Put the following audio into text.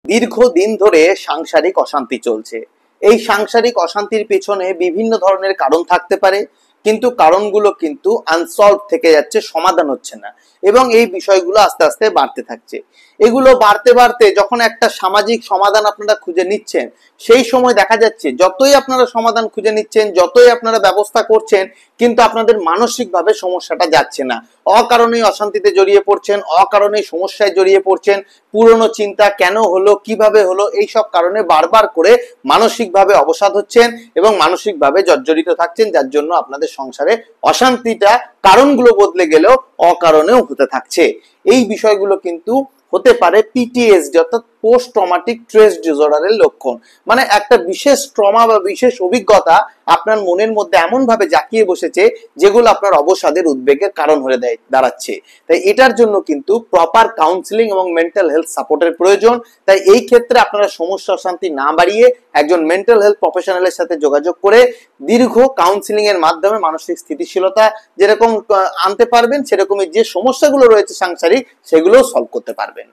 দীর্ঘদিন ধরে সাংসারিক অশান্তি চলছে। এই সাংসারিক অশান্তির পেছনে বিভিন্ন ধরনের কারণ থাকতে পারে, কিন্তু কারণগুলো কিন্তু আনসলভ থেকে যাচ্ছে, সমাধান হচ্ছে না এবং এই বিষয়গুলো আস্তে আস্তে বাড়তে থাকছে। এগুলো বাড়তে বাড়তে যখন একটা সামাজিক সমাধান আপনারা খুঁজে নিচ্ছেন, সেই সময় দেখা যাচ্ছে যতই আপনারা সমাধান খুঁজে নিচ্ছেন, যতই আপনারা ব্যবস্থা করছেন, কিন্তু আপনাদের মানসিকভাবে সমস্যাটা যাচ্ছে না। অকারণেই অশান্তিতে জড়িয়ে পড়ছেন, অকারণেই সমস্যায় জড়িয়ে পড়ছেন। পুরনো চিন্তা কেন হলো, কিভাবে হলো, এই সব কারণে বারবার করে মানসিকভাবে অবসাদ হচ্ছেন এবং মানসিকভাবে জর্জরিত থাকছেন, যার জন্য আপনাদের সংসারে অশান্তিটা কারণগুলো বদলে গেলেও অকারণেও হতে থাকছে। এই বিষয়গুলো কিন্তু হতে পারে পিটিএসডি অর্থাৎ পোস্ট ট্রমাটিক স্ট্রেস ডিসঅর্ডারের লক্ষণ। মানে একটা বিশেষ ট্রমা বা বিশেষ অভিজ্ঞতা আপনার মনের মধ্যে এমন ভাবে জাঁকিয়ে বসেছে, যেগুলো আপনার অবসাদের উদ্বেগের কারণ হয়ে দাঁড়াচ্ছে। তাই এটার জন্য কিন্তু প্রপার কাউন্সিলিং এবং মেন্টাল হেলথ সাপোর্টের প্রয়োজন। তাই এই ক্ষেত্রে আপনারা সমস্যা অশান্তি না বাড়িয়ে একজন মেন্টাল হেলথ প্রফেশনালের সাথে যোগাযোগ করে দীর্ঘ কাউন্সিলিং এর মাধ্যমে মানসিক স্থিতিশীলতা যেরকম আনতে পারবেন, সেরকমই যে সমস্যাগুলো রয়েছে সাংসারিক, সেগুলো সলভ করতে পারবেন।